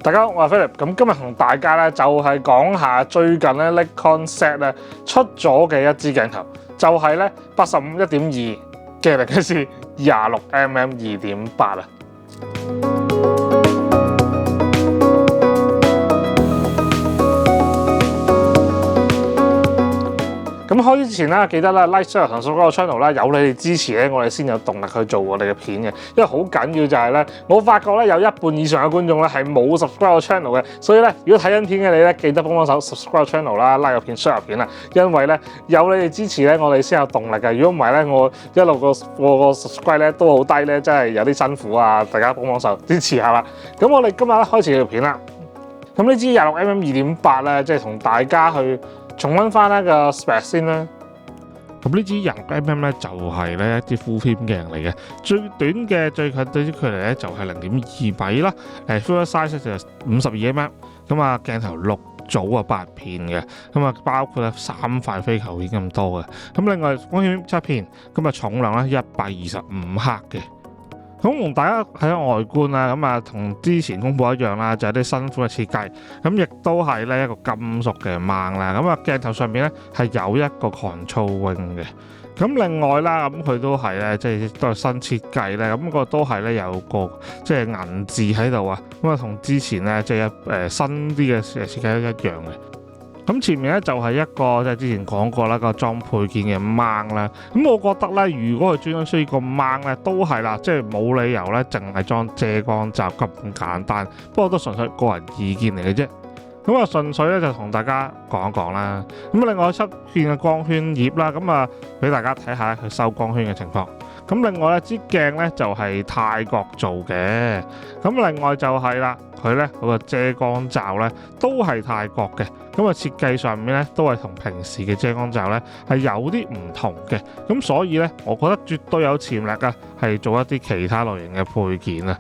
大家好，我係 Philip，咁今日同大家咧就係講下最近咧 Nikon Z 咧出咗嘅一支鏡頭，就係咧85 1.2嘅Legacy 26mm 2.8啊。咁開之前啦，記得啦 like、share 同 subscribe 個 channel 啦，有你哋支持咧，我哋先有動力去做我哋嘅片嘅。因為好緊要就係咧，我發覺咧有一半以上嘅觀眾咧係冇 subscribe 個 channel 嘅，所以咧如果睇緊片嘅你咧，記得幫手 subscribe 個 channel 啦，like 個片 share 片啦。因為咧有你哋支持咧，我哋先有動力嘅。如果唔係咧，我一路個 subscribe 咧都好低咧，真係有啲辛苦啊！大家幫手支持下啦。咁我哋今日咧開始條片啦。咁呢支26mm 2.8咧，即係同大家去重溫翻一個 spec 先啦。咁呢支26mm咧就係咧一支 full frame 鏡嚟嘅，最短嘅最近對焦距離咧就係0.2米啦。full size 就係52mm，咁啊鏡頭6組啊8片嘅，咁啊包括咧3塊非球片咁多嘅。咁另外光圈7片，咁啊重量咧125克嘅。咁同大家睇下外觀啦，咁啊同之前公布一樣啦，就係啲新款嘅設計，咁亦都係咧一個金屬嘅掹啦，咁啊鏡頭上面咧係有一個 control wing 嘅，咁另外啦，咁佢都係咧即係都係新設計咧，咁個都係咧有個即係銀字喺度啊，咁啊同之前咧即係新啲嘅設計都一樣嘅。咁前面咧就係一個即係之前講過啦個裝配件嘅掹啦，咁我覺得咧如果佢專登需要個掹咧都係啦，即係冇理由咧淨係裝遮光罩咁簡單，不過都純粹個人意見嚟嘅啫。咁啊純粹咧就同大家講一講啦。咁另外7片嘅光圈葉啦，咁啊俾大家睇下佢收光圈嘅情況。咁另外咧支鏡咧就係泰國做嘅，咁另外就係啦，佢咧嗰個遮光罩咧都係泰國嘅，咁啊設計上面咧都係同平時嘅遮光罩咧係有啲唔同嘅，咁所以咧我覺得絕對有潛力啊，係做一啲其他類型嘅配件啊。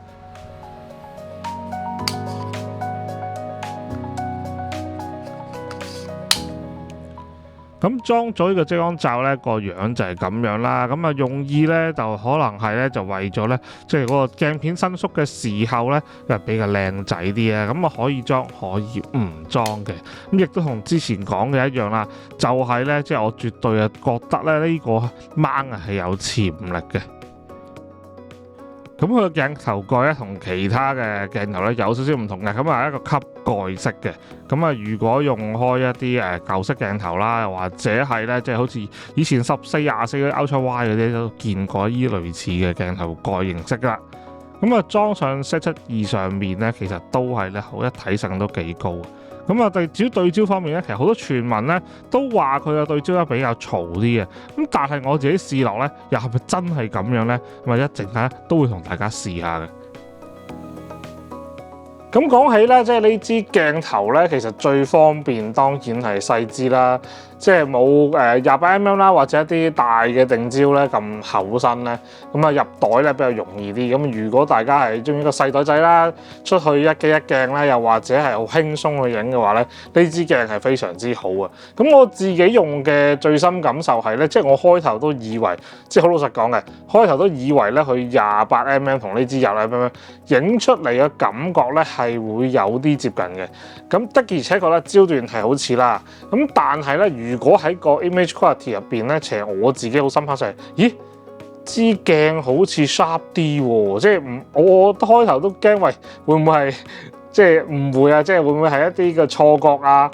咁裝咗呢個遮光罩咧，個樣就係咁樣啦。咁啊用意咧就可能係咧就為咗咧，即係嗰個鏡片伸縮嘅時候咧，又比較靚仔啲啊。咁啊可以裝可以唔裝嘅。咁亦都同之前講嘅一樣啦，就係咧即係我絕對啊覺得咧呢個掹啊係有潛力嘅。咁佢個鏡頭蓋咧同其他嘅鏡頭咧有少少唔同嘅，咁啊係一個吸蓋式嘅。咁啊如果用開一啲舊式鏡頭啦，又或者係咧即係好似以前14、24嗰啲 Ultra Wide 嗰啲都見過依類似嘅鏡頭蓋形式啦。咁啊裝上 Z7-2上面咧，其實都係咧好一體性都幾高。咁啊，至於對焦方面咧，其實好多傳聞咧都話佢嘅對焦咧比較嘈啲嘅。咁但係我自己試落咧，又係咪真係咁樣咧？咁啊一陣間都會同大家試下嘅。咁講起咧，即係呢支鏡頭咧，其實最方便當然係細支啦，即係冇28mm啦，或者一啲大嘅定焦咧咁厚身咧，咁啊入袋咧比較容易啲。咁如果大家係中意個細袋仔啦，出去一機一鏡啦，又或者係好輕鬆去影嘅話咧，呢支鏡係非常之好啊。咁我自己用嘅最深感受係咧，即係我開頭都以為，即係好老實講嘅，開頭都以為咧佢28mm同呢支26mm影出嚟嘅感覺咧係會有啲接近嘅，咁的而且確咧焦段係好似啦，咁但係咧如果喺個 image quality 入邊咧，其實我自己好深刻就係，咦支鏡好似 sharp 啲喎，即係我開頭都驚，喂會唔會係即係誤會啊？即係會唔會係一啲嘅錯覺啊？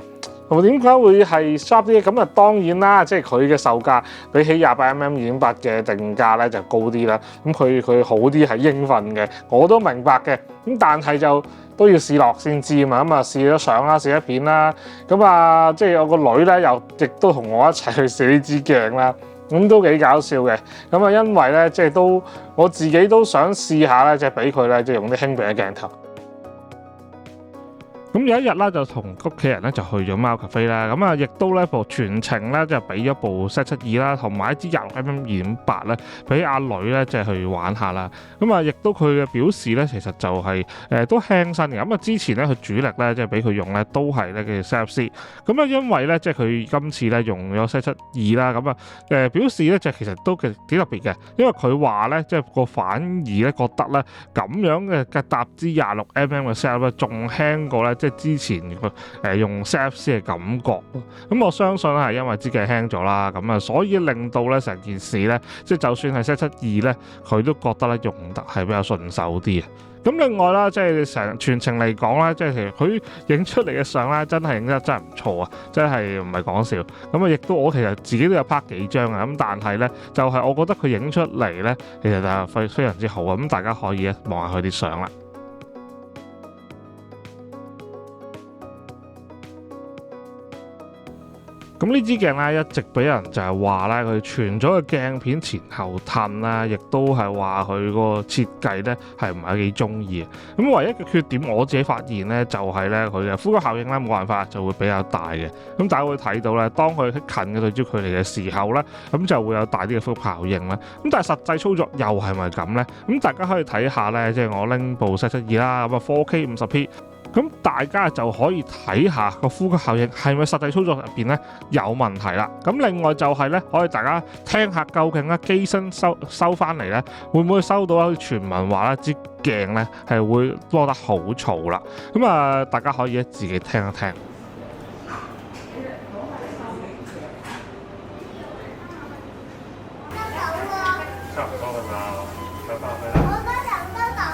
同埋點解會係 sharp 啲？咁啊當然啦，即係佢嘅售價比起28mm 2.8嘅定價咧就高啲啦。咁佢好啲係應份嘅，我都明白嘅。咁但係就都要試落先知啊嘛。咁啊試咗相啦，試咗片啦。咁啊即係我個女咧又亦都同我一齊去試呢支鏡啦。咁都幾搞笑嘅。咁啊因為咧即係都我自己都想試下咧，即係俾佢咧即係用啲輕便嘅鏡頭。咁有一日啦，就同屋企人咧就去咗貓咖啡啦，咁啊亦都咧全程咧就俾咗部 Z72啦，同埋一支26mm2.8咧，俾阿女咧即係去玩下啦。咁啊亦都佢嘅表示咧，其實就係、都輕身嘅。咁啊之前咧佢主力咧即係俾佢用咧都係咧嘅 ZF-C。咁啊因為咧即係佢今次咧用咗 Z72啦，咁啊表示咧就其實都幾特別嘅，因為佢話咧即係個反而咧覺得咧咁樣嘅搭支26mm嘅 ZF 咧仲輕過咧。即係之前用 ZF-C 嘅感覺，咁我相信係因為支鏡輕咗啦，咁啊所以令到咧成件事咧，即係就算係 Z72咧，佢都覺得咧用得係比較順手啲嘅。咁另外啦，即係全程嚟講咧，即係其實佢影出嚟嘅相咧，真係影得真係唔錯啊！真係唔係講笑。咁啊，亦都我其實自己都有拍幾張啊，咁但係咧就係我覺得佢影出嚟咧，其實就係非常之好啊！咁大家可以咧望下佢啲相啦。咁呢支鏡咧一直俾人就係話咧佢傳咗個鏡片前後褪啦，亦都係話佢個設計咧係唔係幾中意。咁唯一嘅缺點我自己發現咧就係咧佢嘅呼吸效應咧冇辦法就會比較大嘅。咁大家會睇到咧，當佢喺近嘅對焦距離嘅時候咧，咁就會有大啲嘅呼吸效應啦。咁但係實際操作又係咪咁咧？咁大家可以睇下咧，即係我拎部 Z72啦，咁啊 4K 50p。咁大家就可以睇下個呼吸效應係咪實際操作入邊咧有問題啦。咁另外就係咧，可以大家聽下究竟咧機身收翻嚟咧，會唔會收到一啲傳聞話咧支鏡咧係會多得好嘈啦。咁啊，大家可以自己聽一聽。差唔多㗎啦，上翻去啦。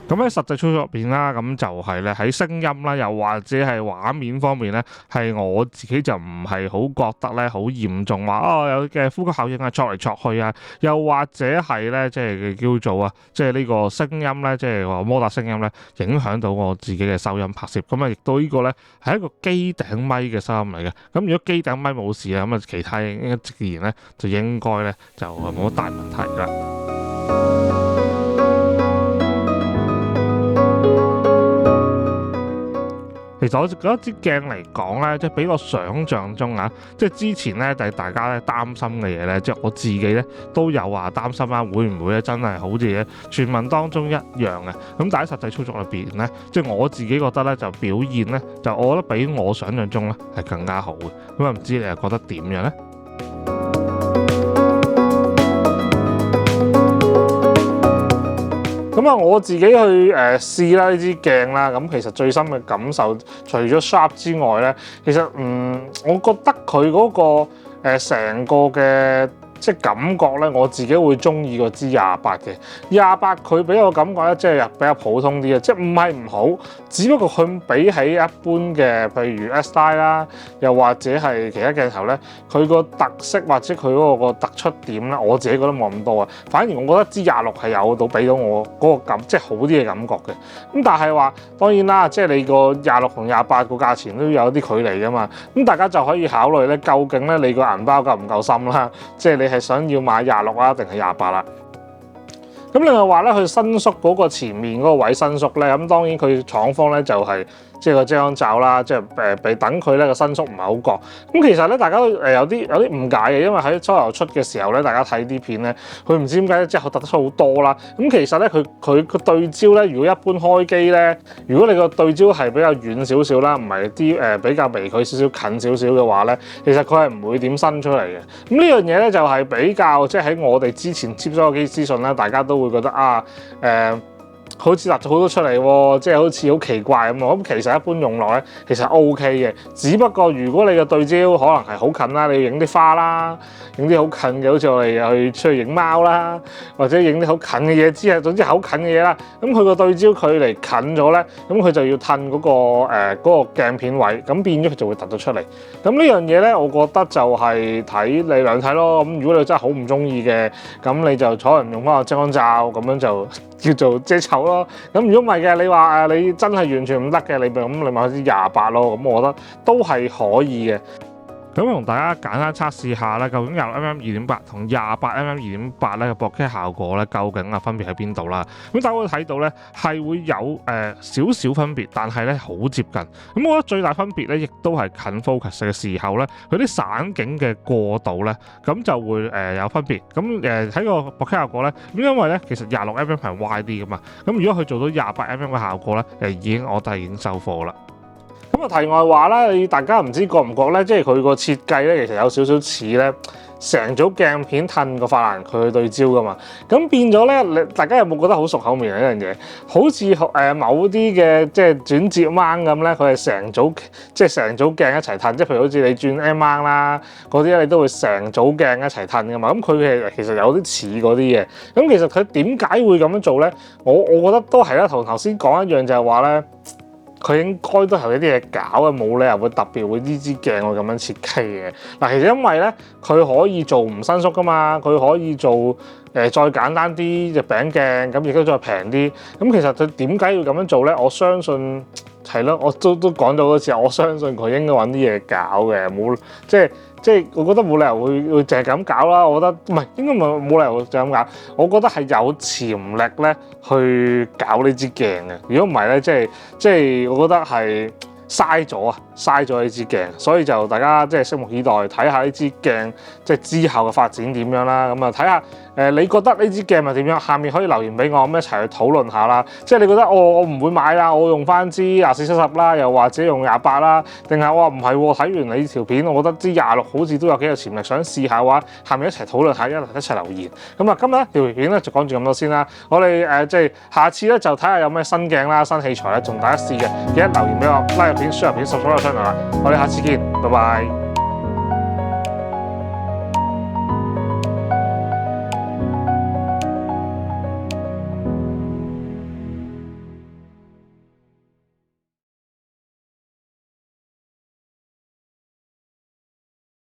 咁喺實際操作入邊啦，咁就係咧喺聲音啦，又或者係畫面方面咧，係我自己就唔係好覺得咧好嚴重話有嘅呼吸效應啊，戳嚟戳去啊，又或者係咧即係叫做即係呢個聲音咧，即係話摩打聲音咧，影響到我自己嘅收音拍攝。咁啊，亦都呢個咧係一個機頂咪嘅收音嚟嘅。咁如果機頂咪冇事啊，咁啊其他應該自然咧就應該咧就冇乜大問題啦。其實我覺得支鏡嚟講咧，即係比我想象中啊，即係之前咧，大家咧擔心嘅嘢咧，即係我自己咧都有話擔心啦，會唔會咧真係好似傳聞當中一樣嘅？咁但係喺實際操作入邊咧，即係我自己覺得咧就表現咧，就我覺得比我想象中咧係更加好嘅。咁啊，唔知你又覺得點樣咧？咁啊，我自己去試啦呢支鏡啦，咁其實最深嘅感受，除咗 sharp 之外咧，其實我覺得佢嗰個成個嘅即係感覺咧，我自己會中意個支28嘅28，佢俾我感覺咧，即係比較普通啲嘅，即係唔係唔好，只不過佢比起一般嘅，譬如 S-Style 啦，又或者係其他鏡頭咧，佢個特色或者佢嗰個突出點咧，我自己覺得冇咁多啊。反而我覺得支26係有到俾到我嗰個感，即係好啲嘅感覺嘅。咁但係話當然啦，即係你個26同28個價錢都有啲距離噶嘛。咁大家就可以考慮咧，究竟咧你個銀包夠唔夠深啦？即係你係想要買26啊，定係28啦？咁另外話咧，佢伸縮嗰個前面嗰個位伸縮咧，咁當然佢廠方咧就係即係個遮光罩啦，即係被等佢咧個伸縮唔係好覺。咁其實咧，大家都有啲誤解嘅，因為喺初頭出嘅時候咧，大家睇啲片咧，佢唔知點解即係突出好多啦。咁其實咧，佢個對焦咧，如果一般開機咧，如果你個對焦係比較遠少少啦，唔係啲比較微距少少近少少嘅話咧，其實佢係唔會點伸出嚟嘅。咁呢樣嘢咧就係比較即係喺我哋之前接咗個機資訊啦，大家都會覺得好似凸咗好多出嚟喎，即係好似好奇怪咁喎。咁其實一般用落咧，其實 OK 嘅。只不過如果你嘅對焦可能係好近啦，你要影啲花啦，影啲好近嘅，好似我哋去出去影貓啦，或者影啲好近嘅嘢，總之好近嘅嘢啦。咁佢個對焦距離近咗咧，咁佢就要褪嗰個鏡片位，咁變咗佢就會凸到出嚟。咁呢樣嘢咧，我覺得就係睇你兩睇咯。咁如果你真係好唔中意嘅，咁你就可能用翻個遮光罩，咁樣就叫做遮醜咯。咁如果唔係嘅，你話你真係完全唔得嘅，你咪買支28咯。咁我覺得都係可以嘅。咁同大家簡單測試下啦，究竟26mm 2.8同28mm 2.8咧嘅博 K 效果咧，究竟分別喺邊度啦？咁大家會睇到咧係會有少少分別，但係咧好接近。咁我覺得最大分別咧，亦都係近 focus 嘅時候咧，佢啲散景嘅過渡咧，咁就會有分別。咁睇個博 K 效果咧，咁因為咧其實26mm 係 wide 啲噶嘛，咁如果佢做到28mm 嘅效果咧，我覺得已經收貨啦。咁啊，題外話啦，大家唔知覺唔覺咧？即係佢個設計咧，其實有少少似咧，成組鏡片褪個法蘭佢去對焦噶嘛。咁變咗咧，大家有冇覺得好熟口面啊？呢樣嘢好似某啲嘅即係轉接掹咁咧，佢係成組即係成組鏡一齊褪，即係譬如好似你轉 M 掹啦嗰啲咧，你都會成組鏡一齊褪噶嘛。咁佢其實有啲似嗰啲嘅。咁其實佢點解會咁樣做咧？我覺得都係啦，同頭先講一樣就係話咧。佢應該都係一啲嘢搞嘅，冇理由會特別會呢支鏡會咁樣設計嘅。嗱，其實因為咧，佢可以做唔伸縮噶嘛，佢可以做再簡單啲嘅餅鏡，咁亦都再平啲。咁其實佢點解要咁樣做咧？我相信係咯，我都講咗好多次，我相信佢應該揾啲嘢搞嘅，冇即係我覺得冇理由會淨係咁搞啦。我覺得唔係應該冇理由就咁搞。我覺得係有潛力咧去搞呢支鏡嘅。如果唔係咧，即係我覺得係嘥咗呢支鏡。所以就大家即係拭目以待，睇下呢支鏡即係之後嘅發展點樣啦。咁啊睇下你覺得呢支鏡係點樣？下面可以留言俾我，咁一齊去討論下啦。即係你覺得我唔會買啦，我用翻支24-70啦，又或者用28啦，定係我話唔係喎？睇完你條片，我覺得支26好似都有幾有潛力，想試下嘅話，下面一齊討論下，一齊留言。咁啊，今日條片咧就講住咁多先啦。我哋即係下次咧就睇下有咩新鏡啦、新器材咧，同大家試嘅，記得留言俾我，拉入片、輸入片、subscribe 我 channel 啦。我哋下次見，拜拜。